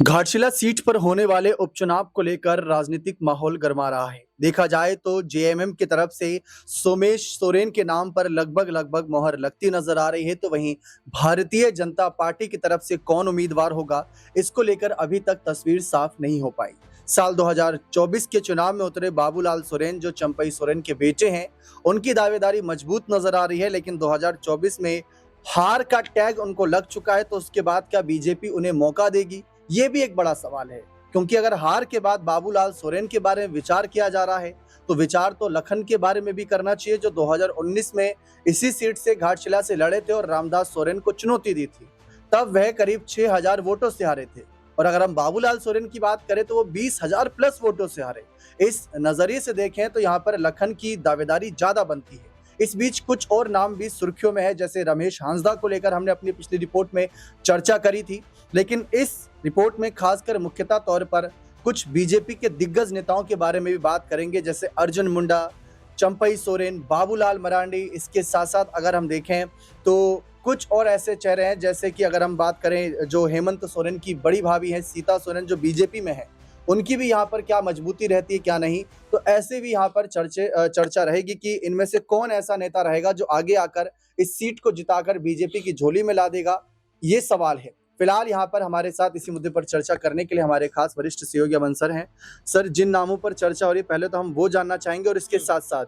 Ghatshila seat पर होने वाले उपचुनाव को लेकर राजनीतिक माहौल गर्मा रहा है। देखा जाए तो जेएमएम की तरफ से सोमेश सोरेन के नाम पर लगभग मोहर लगती नजर आ रही है, तो वहीं भारतीय जनता पार्टी की तरफ से कौन उम्मीदवार होगा, इसको लेकर अभी तक तस्वीर साफ नहीं हो पाई। साल 2024 के चुनाव में उतरे बाबूलाल सोरेन, जो चंपई सोरेन के बेटे हैं, उनकी दावेदारी मजबूत नजर आ रही है, लेकिन 2024 में हार का टैग उनको लग चुका है, तो उसके बाद क्या बीजेपी उन्हें मौका देगी? ये भी एक बड़ा सवाल है, क्योंकि अगर हार के बाद बाबूलाल सोरेन के बारे में विचार किया जा रहा है, तो विचार तो लखन के बारे में भी करना चाहिए, जो 2019 में इसी सीट से घाटशिला से लड़े थे और रामदास सोरेन को चुनौती दी थी। तब वह करीब 6000 वोटों से हारे थे, और अगर हम बाबूलाल सोरेन की बात करें तो वो 20,000 प्लस वोटों से हारे। इस नजरिए से देखें तो यहाँ पर लखन की दावेदारी ज्यादा बनती है। इस बीच कुछ और नाम भी सुर्खियों में है, जैसे रमेश हांसदा को लेकर हमने अपनी पिछली रिपोर्ट में चर्चा करी थी, लेकिन इस रिपोर्ट में खासकर मुख्यतः तौर पर कुछ बीजेपी के दिग्गज नेताओं के बारे में भी बात करेंगे, जैसे अर्जुन मुंडा, चंपई सोरेन, बाबूलाल मरांडी। इसके साथ साथ अगर हम देखें तो कुछ और ऐसे चेहरे हैं, जैसे कि अगर हम बात करें जो हेमंत सोरेन की बड़ी भाभी है सीता सोरेन, जो बीजेपी में है, उनकी भी यहाँ पर क्या मजबूती रहती है क्या नहीं। तो ऐसे भी यहाँ पर चर्चा रहेगी कि इनमें से कौन ऐसा नेता रहेगा जो आगे आकर इस सीट को जिताकर बीजेपी की झोली में ला देगा, ये सवाल है। फिलहाल यहाँ पर हमारे साथ इसी मुद्दे पर चर्चा करने के लिए हमारे खास वरिष्ठ सहयोगी अमन सर हैं। सर, जिन नामों पर चर्चा हो रही है, पहले तो हम वो जानना चाहेंगे, और इसके साथ साथ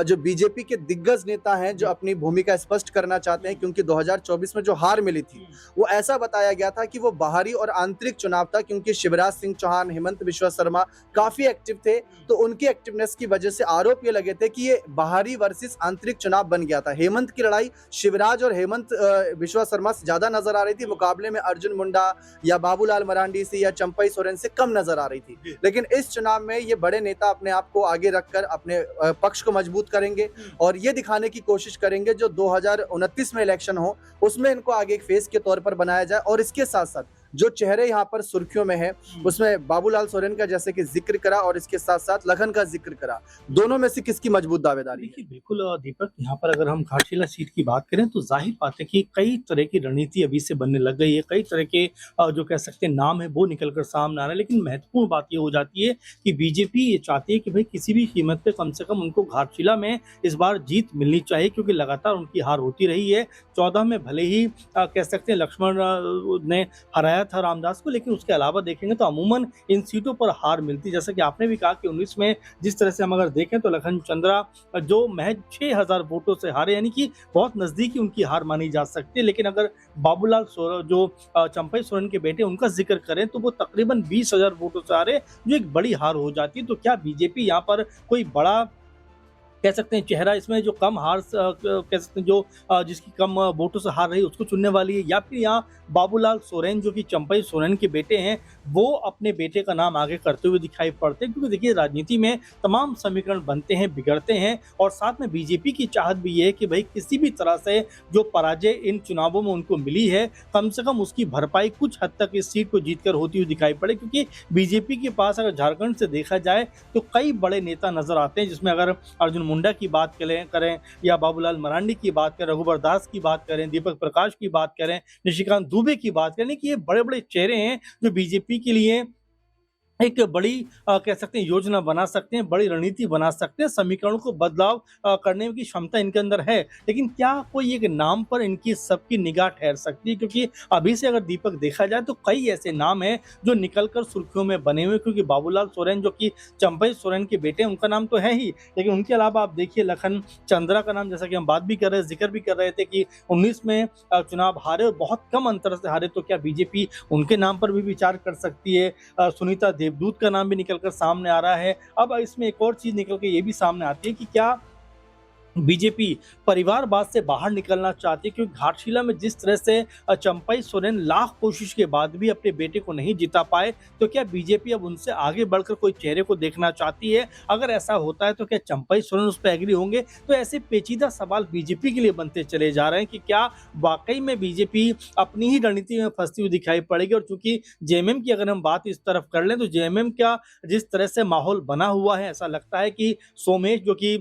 जो बीजेपी के दिग्गज नेता हैं जो अपनी भूमिका स्पष्ट करना चाहते हैं, क्योंकि 2024 में जो हार मिली थी वो ऐसा बताया गया था कि वो बाहरी और आंतरिक चुनाव था, क्योंकि शिवराज सिंह चौहान, हेमंत बिश्वा शर्मा काफी एक्टिव थे, तो उनकी एक्टिवनेस की वजह से आरोप ये लगे थे कि ये बाहरी वर्सेस आंतरिक चुनाव बन गया था। हेमंत की लड़ाई शिवराज और हेमंत बिश्वा शर्मा से ज्यादा नजर आ रही थी, मुकाबले में अर्जुन मुंडा या बाबूलाल मरांडी से या चंपई सोरेन से कम नजर आ रही थी। लेकिन इस चुनाव में ये बड़े नेता अपने आप को आगे रखकर अपने पक्ष को मजबूत करेंगे और ये दिखाने की कोशिश करेंगे जो 2029 में इलेक्शन हो उसमें इनको आगे एक फेस के तौर पर बनाया जाए। और इसके साथ साथ जो चेहरे यहाँ पर सुर्खियों में है उसमें बाबूलाल सोरेन का जैसे कि जिक्र करा और इसके साथ साथ लखन का जिक्र करा, दोनों में से किसकी मजबूत दावेदारी है? देखिए बिल्कुल दीपक, यहाँ पर अगर हम घाटशिला सीट की बात करें तो जाहिर बात है कि कई तरह की रणनीति अभी से बनने लग गई है, कई तरह के जो कह सकते हैं नाम है वो निकल कर सामने आ रहे हैं। लेकिन महत्वपूर्ण बात ये हो जाती है कि बीजेपी ये चाहती है कि भाई किसी भी कीमत पे कम से कम उनको घाटशिला में इस बार जीत मिलनी चाहिए, क्योंकि लगातार उनकी हार होती रही है। 14 में भले ही कह सकते हैं लक्ष्मण ने हराया था रामदास को, लेकिन उसके अलावा देखेंगे तो अमूमन इन सीटों पर हार मिलती। जैसा कि आपने भी कहा कि 19 में जिस तरह से हम अगर देखें तो लखन चंद्रा जो महज 6000 वोटों से हारे, यानी कि बहुत नजदीकी उनकी हार मानी जा सकती है। लेकिन अगर बाबूलाल सोरेन जो चंपई सोरेन के बेटे उनका जिक्र करें तो वो तकरीबन 20,000 वोटों से हारे, जो एक बड़ी हार हो जाती है। तो क्या बीजेपी यहाँ पर कोई बड़ा कह सकते हैं चेहरा इसमें जो कम हार कह सकते हैं जो जिसकी कम वोटों से हार रही उसको चुनने वाली है, या फिर यहाँ बाबूलाल सोरेन जो कि चंपई सोरेन के बेटे हैं वो अपने बेटे का नाम आगे करते हुए दिखाई पड़ते हैं? क्योंकि देखिए राजनीति में तमाम समीकरण बनते हैं, बिगड़ते हैं, और साथ में बीजेपी की चाहत भी ये है कि भाई किसी भी तरह से जो पराजय इन चुनावों में उनको मिली है कम से कम उसकी भरपाई कुछ हद तक इस सीट को जीतकर होती हुई दिखाई पड़े। क्योंकि बीजेपी के पास अगर झारखंड से देखा जाए तो कई बड़े नेता नजर आते हैं, जिसमें अगर अर्जुन मुंडा की बात करें या बाबूलाल मरांडी की बात करें, रघुवर दास की बात करें, दीपक प्रकाश की बात करें, निशिकांत दुबे की बात करें, कि ये बड़े बड़े चेहरे हैं जो बीजेपी के लिए एक बड़ी कह सकते हैं योजना बना सकते हैं, बड़ी रणनीति बना सकते हैं, समीकरणों को बदलाव करने की क्षमता इनके अंदर है। लेकिन क्या कोई एक नाम पर इनकी सबकी निगाह ठहर सकती है? क्योंकि अभी से अगर दीपक देखा जाए तो कई ऐसे नाम हैं जो निकलकर सुर्खियों में बने हुए, क्योंकि बाबूलाल सोरेन जो कि चंपई सोरेन के बेटे उनका नाम तो है ही, लेकिन उनके अलावा आप देखिए लखन चंद्रा का नाम, जैसा कि हम बात भी कर रहे जिक्र भी कर रहे थे कि 19 में चुनाव हारे और बहुत कम अंतर से हारे, तो क्या बीजेपी उनके नाम पर भी विचार कर सकती है? सुनीता देवदूत का नाम भी निकलकर सामने आ रहा है। अब इसमें एक और चीज निकल के ये भी सामने आती है कि क्या बीजेपी परिवारवाद से बाहर निकलना चाहती है? क्योंकि घाटशिला में जिस तरह से चंपई सोरेन लाख कोशिश के बाद भी अपने बेटे को नहीं जिता पाए, तो क्या बीजेपी अब उनसे आगे बढ़कर कोई चेहरे को देखना चाहती है? अगर ऐसा होता है तो क्या चंपई सोरेन उस पर एग्री होंगे? तो ऐसे पेचीदा सवाल बीजेपी के लिए बनते चले जा रहे हैं कि क्या वाकई में बीजेपी अपनी ही रणनीति में फंसती हुई दिखाई पड़ेगी। और चूंकि जेएमएम की अगर हम बात इस तरफ कर लें तो जेएमएम का जिस तरह से माहौल बना हुआ है, ऐसा लगता है कि सोमेश जो कि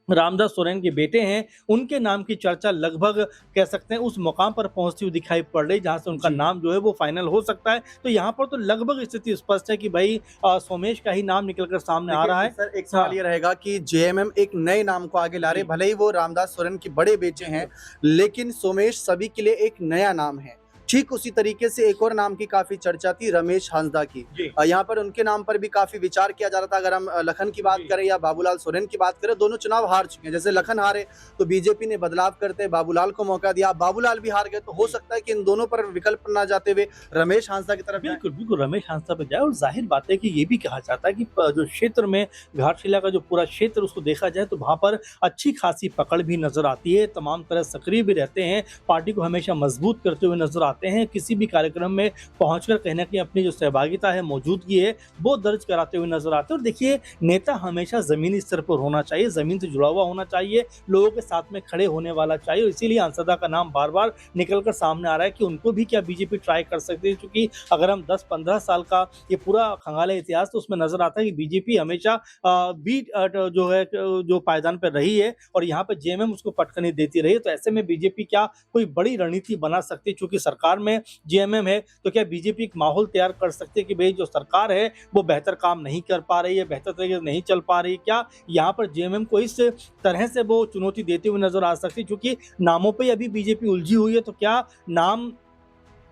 रामदास सोरेन के बेटे हैं, उनके नाम की चर्चा लगभग कह सकते हैं उस मुकाम पर पहुँचती हुई दिखाई पड़ रही जहाँ से उनका जी। नाम जो है वो फाइनल हो सकता है। तो यहाँ पर तो लगभग स्थिति स्पष्ट है कि भई सोमेश का ही नाम निकल कर सामने आ रहा देखिए है। सर, एक सवाल हाँ, ये रहेगा कि जेएमएम एक नए नाम को आगे ला रहे, जी। भले ही वो रामदास सोरेन के बड़े बेटे हैं, लेकिन सोमेश सभी के लिए एक नया नाम है। ठीक उसी तरीके से एक और नाम की काफ़ी चर्चा थी, रमेश हांसदा की। जी, यहाँ पर उनके नाम पर भी काफ़ी विचार किया जा रहा था। अगर हम लखन की बात जी। करें या बाबूलाल सोरेन की बात करें, दोनों चुनाव हार चुके हैं। जैसे लखन हारे तो बीजेपी ने बदलाव करते बाबूलाल को मौका दिया, बाबूलाल भी हार गए, तो हो जी। सकता है कि इन दोनों पर विकल्प ना जाते हुए रमेश हांसदा की तरफ जाएँ। बिल्कुल, बिल्कुल रमेश हांसदा पे जाए और ज़ाहिर बात है कि ये भी कहा जाता है कि जो क्षेत्र में घाटशिला का जो पूरा क्षेत्र उसको देखा जाए तो वहाँ पर अच्छी खासी पकड़ भी नज़र आती है, तमाम तरह सक्रिय भी रहते हैं, पार्टी को हमेशा मजबूत करते हुए नज़र आते हैं, किसी भी कार्यक्रम में पहुँचकर कहीं न कहीं अपनी जो सहभागिता है, मौजूदगी है, वो दर्ज कराते हुए नज़र आते हैं और देखिए नेता हमेशा ज़मीनी स्तर पर होना चाहिए, ज़मीन से जुड़ा हुआ होना चाहिए, लोगों के साथ में खड़े होने वाला चाहिए और इसीलिए हांसदा का नाम बार-बार निकल कर सामने आ रहा है कि उनको भी क्या बीजेपी ट्राई कर सकती है क्योंकि अगर हम 10-15 साल का ये पूरा खंगाले इतिहास तो उसमें नज़र आता है कि बीजेपी हमेशा जो है जो पायदान पे रही है और यहाँ पे जेएमएम उसको पटखनी देती रही है। तो ऐसे में बीजेपी क्या कोई बड़ी रणनीति बना सकती है चूँकि सरकार में जेएमएम है, तो क्या बीजेपी एक माहौल तैयार कर सकती है कि भई जो सरकार है वो बेहतर काम नहीं कर पा रही है, बेहतर तरीके से नहीं चल पा रही है? क्या यहाँ पर जेएमएम को इस तरह से वो चुनौती देते हुए नज़र आ सकती है? क्योंकि नामों पे ही अभी बीजेपी उलझी हुई है, तो क्या नाम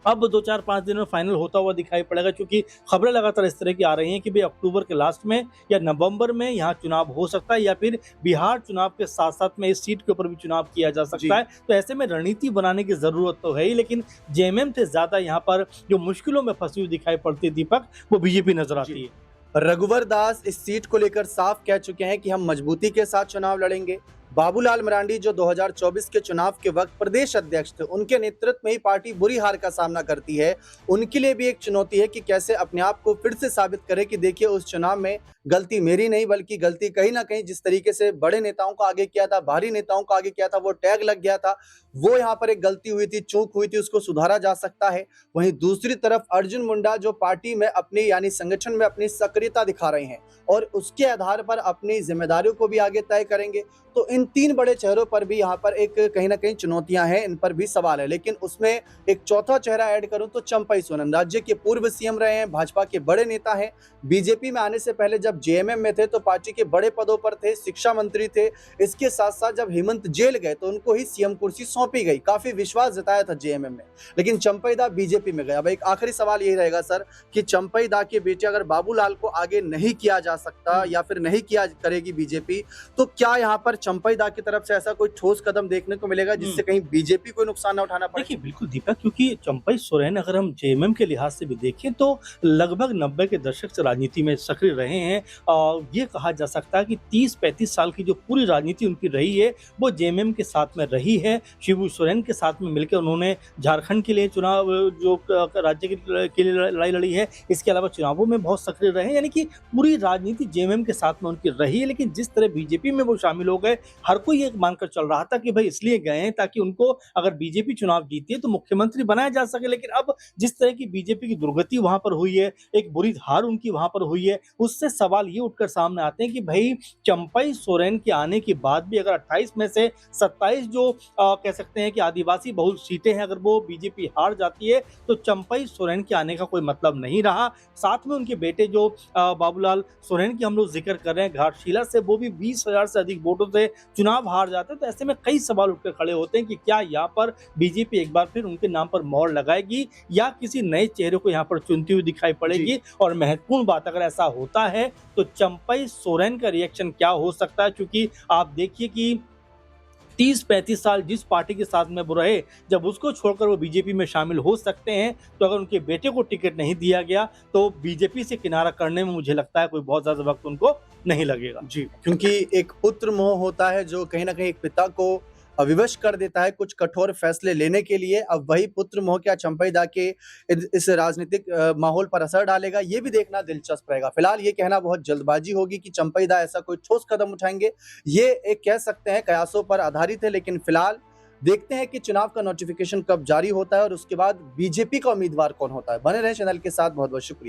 अब 2, 4, 5 दिन में फाइनल होता हुआ दिखाई पड़ेगा क्योंकि खबरें लगातार इस तरह की आ रही हैं कि भई अक्टूबर के लास्ट में या नवंबर में यहाँ चुनाव हो सकता है या फिर बिहार चुनाव के साथ-साथ में इस सीट के ऊपर भी चुनाव किया जा जी। सकता है। तो ऐसे में रणनीति बनाने की ज़रूरत तो है ही, लेकिन जेएमएम से ज़्यादा यहाँ पर जो मुश्किलों में फँसी हुई दिखाई पड़ती है दीपक, वो बीजेपी नज़र आती है। रघुवर दास इस सीट को लेकर साफ कह चुके हैं कि हम मजबूती के साथ चुनाव लड़ेंगे। बाबूलाल मरांडी जो 2024 के चुनाव के वक्त प्रदेश अध्यक्ष थे, उनके नेतृत्व में ही पार्टी बुरी हार का सामना करती है। उनके लिए भी एक चुनौती है कि कैसे अपने आप को फिर से साबित करें कि देखिए उस चुनाव में गलती मेरी नहीं बल्कि गलती कहीं न कहीं जिस तरीके से बड़े नेताओं को आगे किया था, बाहरी नेताओं को आगे किया था, वो टैग लग गया था, वो यहाँ पर एक गलती हुई थी, चूक हुई थी, उसको सुधारा जा सकता है। वहीं दूसरी तरफ अर्जुन मुंडा जो पार्टी में अपनी यानी संगठन में अपनी सक्रियता दिखा रहे हैं और उसके आधार पर अपनी जिम्मेदारियों को भी आगे तय करेंगे। तो इन 3 बड़े चेहरों पर भी यहाँ पर एक कहीं न कहीं चुनौतियाँ हैं, इन पर भी सवाल है। लेकिन उसमें एक चौथा चेहरा ऐड करूँ तो चंपई सोरेन, राज्य के पूर्व सीएम रहे हैं, भाजपा के बड़े नेता हैं। बीजेपी में आने से पहले जब जेएमएम में थे तो पार्टी के बड़े पदों पर थे, शिक्षा मंत्री थे। इसके साथ-साथ जब हेमंत जेल गए तो उनको ही सीएम कुर्सी सौंपी गई। काफ़ी विश्वास जताया था जेएमएम में। लेकिन चंपई दा बीजेपी में गए। अब एक आखिरी सवाल यही रहेगा सर कि चंपई दा के बेटे अगर बाबूलाल को आगे नहीं किया जा सकता या फिर नहीं किया करेगी बीजेपी, तो क्या यहाँ पर चंपई दा की तरफ से ऐसा कोई ठोस कदम देखने को मिलेगा जिससे कहीं बीजेपी को नुकसान ना उठाना पड़े? देखिए, बिल्कुल दीपक क्योंकि चंपई सोरेन अगर हम जेएमएम के लिहाज से भी देखें तो लगभग 90 के दशक से राजनीति में सक्रिय रहे हैं। ये कहा जा सकता है कि 30-35 साल की जो पूरी राजनीति उनकी रही है, वो जेएमएम के साथ में रही है। शिबू सोरेन के साथ में मिलकर उन्होंने झारखंड के लिए चुनाव जो राज्य के लिए लड़ाई लड़ी है। इसके अलावा चुनावों में बहुत सक्रिय रहे हैं, यानी कि पूरी राजनीति जेएमएम के साथ में उनकी रही है। लेकिन जिस तरह बीजेपी में वो शामिल हो गए, हर कोई ये मानकर चल रहा था कि भाई इसलिए गए हैं ताकि उनको अगर बीजेपी चुनाव जीती है तो मुख्यमंत्री बनाया जा सके। लेकिन अब जिस तरह की बीजेपी की दुर्गति वहां पर हुई है, एक बुरी हार उनकी वहां पर हुई है, उससे सवाल ये उठकर सामने आते हैं कि भाई चंपई सोरेन के आने के बाद भी अगर 28 में से 27 जो कह सकते हैं कि आदिवासी बहुल सीटें हैं, अगर वो बीजेपी हार जाती है तो चंपई सोरेन के आने का कोई मतलब नहीं रहा। साथ में उनके बेटे जो बाबूलाल सोरेन की हम लोग जिक्र कर रहे हैं घाटशिला से, वो भी 20,000 से अधिक वोटों से चुनाव हार जाते हैं। तो ऐसे में कई सवाल उठकर खड़े होते हैं कि क्या यहाँ पर बीजेपी एक बार फिर उनके नाम पर मोहर लगाएगी या किसी नए चेहरे को यहाँ पर चुनती हुई दिखाई पड़ेगी। और महत्वपूर्ण बात अगर ऐसा होता है तो चंपई सोरेन का रिएक्शन क्या हो सकता है, क्योंकि आप देखिए कि 30-35 साल जिस पार्टी के साथ में वो रहे, जब उसको छोड़कर वो बीजेपी में शामिल हो सकते हैं, तो अगर उनके बेटे को टिकट नहीं दिया गया तो बीजेपी से किनारा करने में मुझे लगता है कोई बहुत ज़्यादा वक्त उनको नहीं लगेगा। जी, क्योंकि एक पुत्र मोह होता है जो कहीं न कहीं एक पिता को विवश कर देता है कुछ कठोर फैसले लेने के लिए। अब वही पुत्र मोह क्या चंपई दा के इस राजनीतिक माहौल पर असर डालेगा, ये भी देखना दिलचस्प रहेगा। फिलहाल ये कहना बहुत जल्दबाजी होगी कि चंपई दा ऐसा कोई ठोस कदम उठाएँगे, ये एक कह सकते हैं कयासों पर आधारित है। लेकिन फिलहाल देखते हैं कि चुनाव का नोटिफ़िकेशन कब जारी होता है और उसके बाद बीजेपी का उम्मीदवार कौन होता है। बने रहें चैनल के साथ, बहुत-बहुत शुक्रिया।